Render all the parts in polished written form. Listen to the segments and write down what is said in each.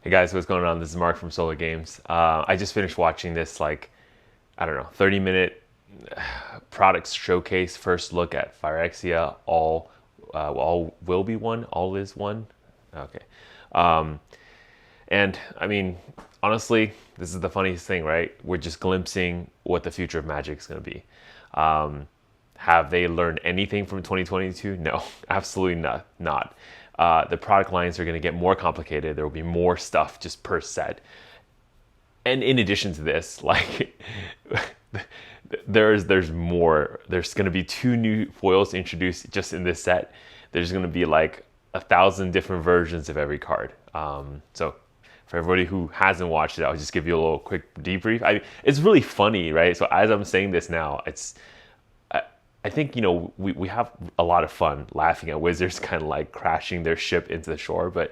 Hey guys, what's going on? This is Mark from Solar Games. I just finished watching this, like, I don't know, 30-minute products showcase, first look at Phyrexia. All will be one, all is one. Okay. Um, and I mean, honestly, this is the funniest thing, right? We're just glimpsing what the future of Magic is going to be. Um, have they learned anything from 2022? No, absolutely not. The product lines are going to get more complicated. There will be more stuff just per set. And in addition to this, like there's more. There's going to be 2 new foils introduced just in this set. There's going to be like 1,000 different versions of every card. So for everybody who hasn't watched it, I'll just give you a little quick debrief. It's really funny, right? So as I'm saying this now, I think, we have a lot of fun laughing at Wizards kind of like crashing their ship into the shore, but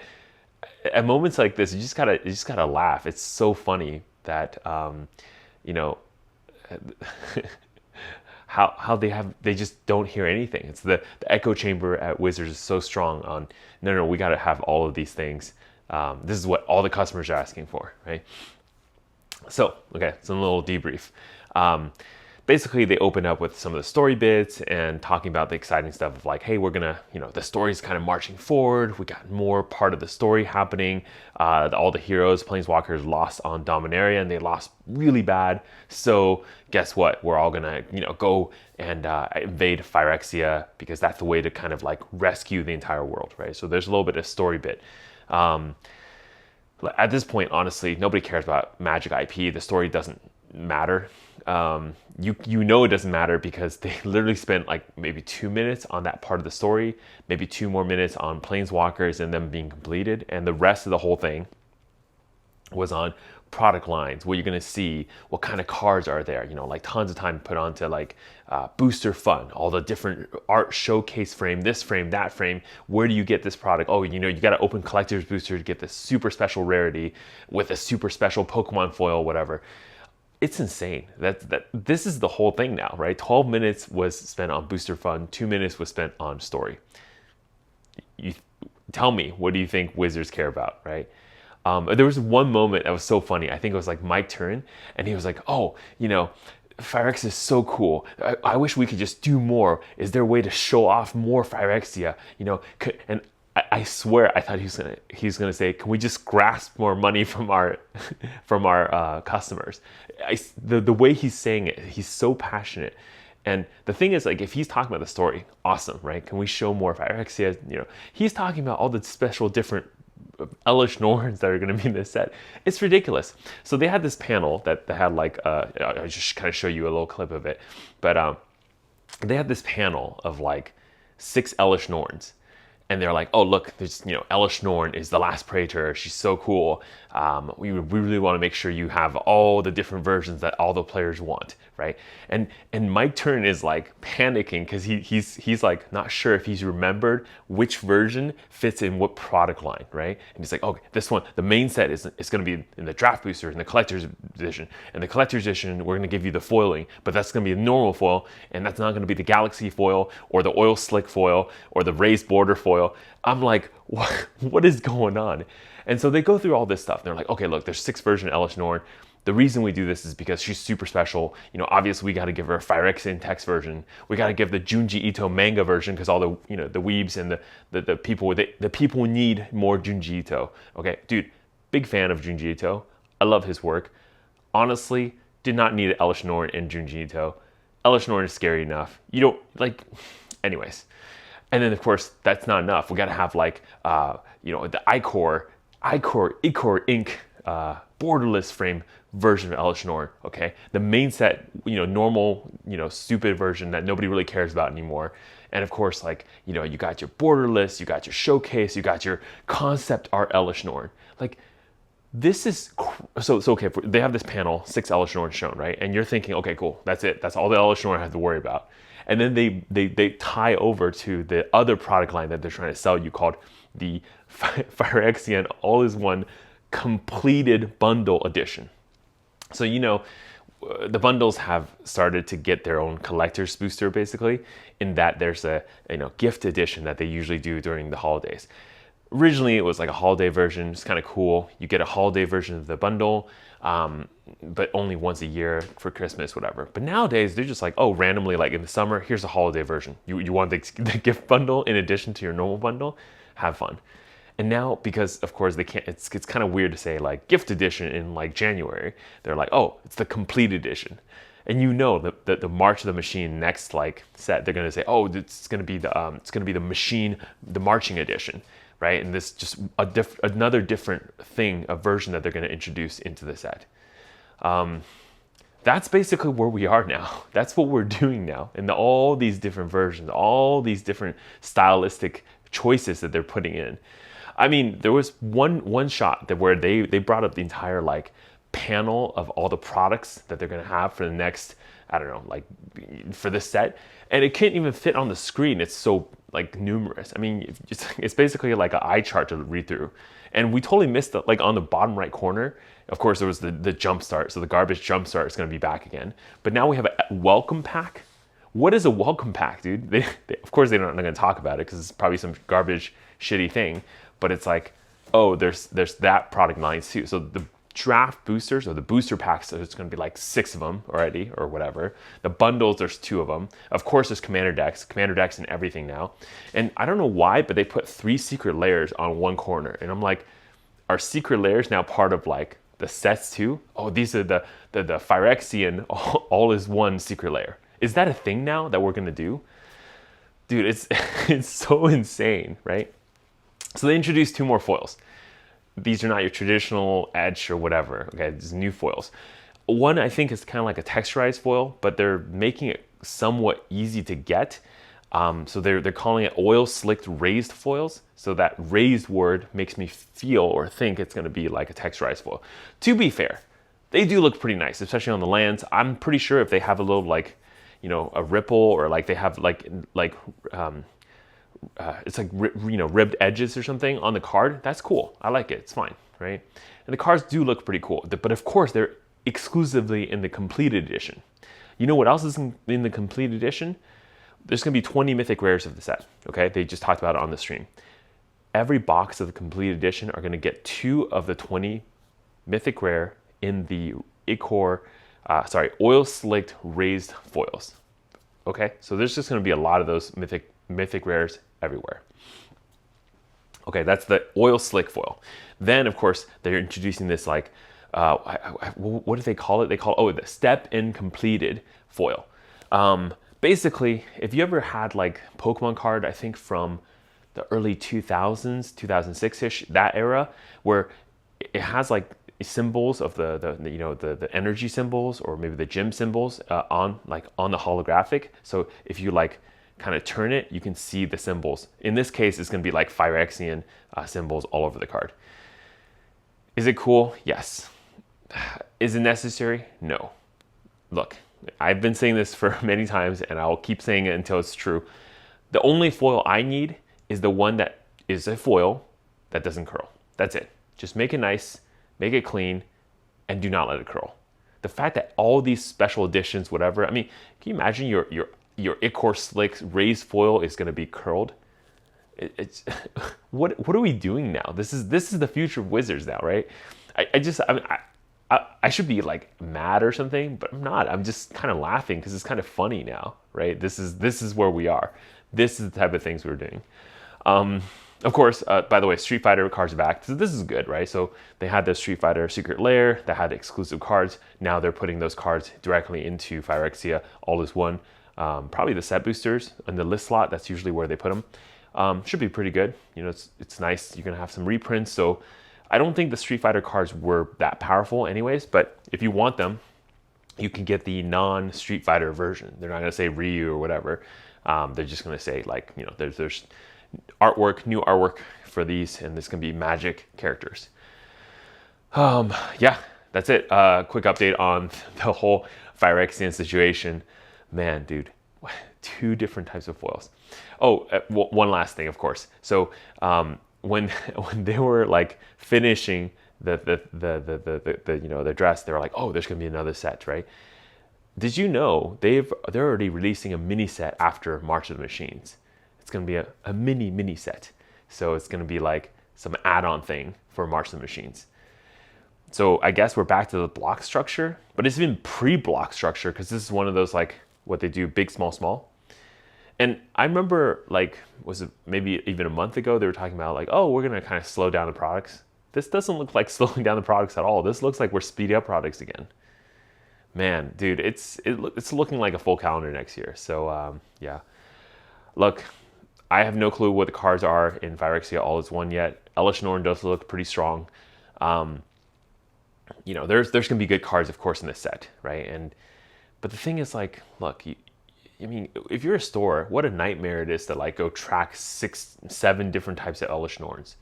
at moments like this, you just gotta laugh. It's so funny that you know how they just don't hear anything. It's the echo chamber at Wizards is so strong on no, we got to have all of these things. This is what all the customers are asking for, right? So okay, some little debrief. Basically, they open up with some of the story bits and talking about the exciting stuff of like, hey, we're gonna, the story's kind of marching forward. We got more part of the story happening. All the heroes, Planeswalkers, lost on Dominaria and they lost really bad. So guess what? We're all gonna, go and invade Phyrexia because that's the way to kind of like rescue the entire world, right? So there's a little bit of story bit. At this point, honestly, nobody cares about Magic IP. The story doesn't matter. It doesn't matter because they literally spent like maybe 2 minutes on that part of the story, maybe 2 more minutes on Planeswalkers and them being completed, and the rest of the whole thing was on product lines, what you're going to see, what kind of cards are there, like tons of time put onto like booster fun, all the different art showcase frame, this frame, that frame, where do you get this product? Oh, you got to open collector's booster to get this super special rarity with a super special Pokemon foil, whatever. It's insane. This is the whole thing now, right? 12 minutes was spent on booster fun, 2 minutes was spent on story. You tell me, what do you think Wizards care about, right? There was one moment that was so funny. I think it was like Mike Turn, and he was like, "Oh, Phyrexia is so cool. I wish we could just do more. Is there a way to show off more Phyrexia? And I swear I thought he's gonna say, can we just grasp more money from our customers? The way he's saying it, he's so passionate. And the thing is, like, if he's talking about the story, awesome, right? Can we show more Phyrexia? He's talking about all the special different Elish Norns that are going to be in this set. It's ridiculous. So they had this panel that had like, I'll just kind of show you a little clip of it, but they had this panel of like 6 Elish Norns. And they're like, oh, look, there's, Elish Norn is the last Praetor. She's so cool. We really want to make sure you have all the different versions that all the players want, right? And Mike Turn is like panicking because he's like not sure if he's remembered which version fits in what product line, right? And he's like, okay, this one, the main set is going to be in the draft booster in the collector's edition. And the collector's edition, we're going to give you the foiling, but that's going to be a normal foil, and that's not going to be the Galaxy foil or the oil slick foil or the raised border foil. I'm like, what is going on? And so they go through all this stuff. They're like, okay, look, there's 6 version Elish Norn. The reason we do this is because she's super special. Obviously we got to give her a Phyrexian text version. We got to give the Junji Ito manga version because all the, the weebs and the people need more Junji Ito. Okay, dude, big fan of Junji Ito. I love his work. Honestly, did not need Elish Norn and Junji Ito. Elish Norn is scary enough. You don't like, anyways. And then, of course, that's not enough. We got to have like, the Icor Inc. Borderless frame version of Elish Norn. Okay, the main set, normal, stupid version that nobody really cares about anymore. And of course, like, you got your borderless, you got your showcase, you got your concept art Elish Norn. Like, this is so okay. They have this panel, 6 Elish Norn shown, right? And you're thinking, okay, cool, that's it. That's all the Elish Norn I have to worry about. And then they tie over to the other product line that they're trying to sell you called the Phyrexian All-is-One Completed Bundle Edition. So, the bundles have started to get their own collector's booster, basically, in that there's a gift edition that they usually do during the holidays. Originally, it was like a holiday version. It's kind of cool. You get a holiday version of the bundle, but only once a year for Christmas, whatever. But nowadays, they're just like, oh, randomly, like in the summer, here's a holiday version. You want the gift bundle in addition to your normal bundle? Have fun. And now, because of course they can't, it's kind of weird to say like gift edition in like January. They're like, oh, it's the complete edition. And you know the March of the Machine next like set, they're gonna say, oh, it's gonna be the machine, the marching edition, right? And this just another different thing, a version that they're gonna introduce into the set. That's basically where we are now. That's what we're doing now, and all these different versions, all these different stylistic choices that they're putting in. I mean, there was one shot that where they brought up the entire like panel of all the products that they're gonna have for the next, I don't know, like for this set, and it can't even fit on the screen. It's so like numerous. I mean, it's basically like an eye chart to read through, and we totally missed the, like on the bottom right corner. Of course, there was the jump start, so the garbage jump start is gonna be back again. But now we have a welcome pack. What is a welcome pack, dude? Of course, they're not gonna talk about it because it's probably some garbage, shitty thing. But it's like, oh, there's that product lines too. So the draft boosters or the booster packs, there's going to be like 6 of them already or whatever. The bundles, there's 2 of them. Of course, there's commander decks and everything now. And I don't know why, but they put 3 secret layers on one corner. And I'm like, are secret layers now part of like the sets too? Oh, these are the Phyrexian all is one secret layer. Is that a thing now that we're going to do? Dude, it's so insane, right? So they introduced 2 more foils. These are not your traditional edge or whatever. Okay, these new foils. One I think is kind of like a texturized foil, but they're making it somewhat easy to get. So they're calling it oil slicked raised foils. So that raised word makes me feel or think it's going to be like a texturized foil. To be fair, they do look pretty nice, especially on the lands. I'm pretty sure if they have a little like, you know, a ripple or like they have it's like ribbed edges or something on the card. That's cool. I like it. It's fine, right? And the cards do look pretty cool. But of course, they're exclusively in the complete edition. You know what else is in the complete edition? There's going to be 20 mythic rares of the set. Okay, they just talked about it on the stream. Every box of the complete edition are going to get 2 of the 20 mythic rare in the oil slicked raised foils. Okay, so there's just going to be a lot of those mythic rares everywhere. Okay, that's the oil slick foil. Then, of course, they're introducing this like, what do they call it? They call the step in completed foil. Basically, if you ever had like Pokemon card, I think from the early 2000s, 2006-ish, that era, where it has like symbols of the energy symbols or maybe the gym symbols on the holographic. So if you like kind of turn it, you can see the symbols. In this case, it's going to be like Phyrexian symbols all over the card. Is it cool? Yes. Is it necessary? No. Look, I've been saying this for many times and I'll keep saying it until it's true. The only foil I need is the one that is a foil that doesn't curl. That's it. Just make it nice, make it clean, and do not let it curl. The fact that all these special editions, whatever, I mean, can you imagine your Ichor Slick raised foil is going to be curled? It's what are we doing now? This is the future of Wizards now, right? I should be like mad or something, but I'm not. I'm just kind of laughing because it's kind of funny now, right? This is where we are. This is the type of things we're doing. Of course, by the way, Street Fighter cards are back. So this is good, right? So they had the Street Fighter Secret Lair that had exclusive cards. Now they're putting those cards directly into Phyrexia, all as one. Probably the set boosters in the list slot. That's usually where they put them. Should be pretty good. You know, it's nice. You're gonna have some reprints. So I don't think the Street Fighter cards were that powerful, anyways. But if you want them, you can get the non-Street Fighter version. They're not gonna say Ryu or whatever. They're just gonna say like, you know, there's new artwork for these, and this can be magic characters. Yeah, that's it. Quick update on the whole Phyrexian situation. Man, dude, 2 different types of foils. Oh, one last thing, of course. So when they were like finishing the dress, they were like, oh, there's gonna be another set, right? Did you know they're already releasing a mini set after March of the Machines? It's gonna be a mini set. So it's gonna be like some add-on thing for March of the Machines. So I guess we're back to the block structure, but it's even pre-block structure because this is one of those like what they do, big, small, small. And I remember like, was it maybe even a month ago, they were talking about like, oh, we're gonna kind of slow down the products. This doesn't look like slowing down the products at all. This looks like we're speeding up products again. Man, dude, it's looking like a full calendar next year. So yeah, look, I have no clue what the cards are in Phyrexia All Is One yet. Elish Norn does look pretty strong. You know, there's gonna be good cards, of course, in this set, right? But the thing is, like, look, I mean, if you're a store, what a nightmare it is to like go track 6, 7 different types of Elish Norns.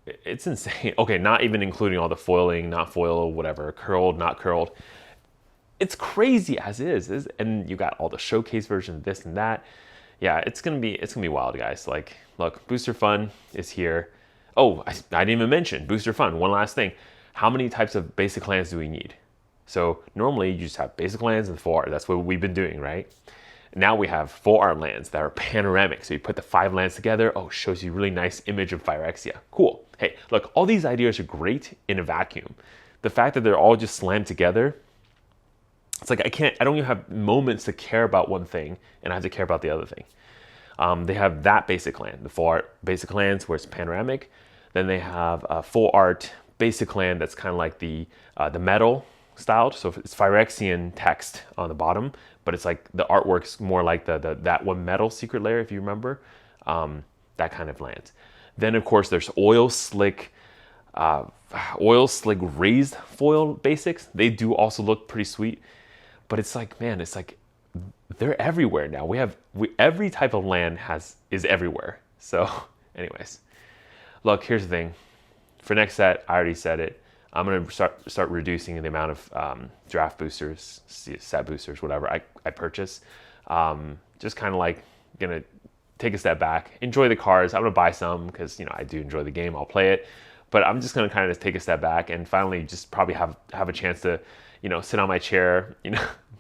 It's insane. Okay, not even including all the foiling, not foil, whatever, curled, not curled. It's crazy as is, and you got all the showcase version of this and that. Yeah, it's gonna be wild, guys. Like, look, Booster Fun is here. Oh, I didn't even mention Booster Fun. One last thing. How many types of basic lands do we need? So normally you just have basic lands and full art. That's what we've been doing, right? Now we have full art lands that are panoramic. So you put the 5 lands together. Oh, shows you a really nice image of Phyrexia. Cool. Hey, look, all these ideas are great in a vacuum. The fact that they're all just slammed together, it's like I don't even have moments to care about one thing and I have to care about the other thing. They have that basic land, the full art basic lands where it's panoramic. Then they have a full art basic land that's kind of like the metal styled. So it's Phyrexian text on the bottom, but it's like the artwork's more like that one metal secret layer, if you remember, that kind of land. Then of course there's oil slick raised foil basics. They do also look pretty sweet, but it's like, man, it's like they're everywhere now. Every type of land is everywhere. So anyways, look, here's the thing. For next set, I already said it. I'm gonna start reducing the amount of draft boosters, set boosters, whatever I purchase. Just kind of like gonna take a step back, enjoy the cards. I'm gonna buy some because I do enjoy the game. I'll play it, but I'm just gonna kind of take a step back and finally just probably have a chance to sit on my chair,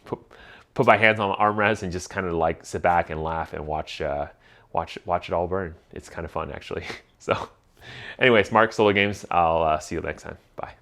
put my hands on the armrest and just kind of like sit back and laugh and watch it all burn. It's kind of fun actually. So. Anyways, Mark, Solar Games. I'll see you next time. Bye.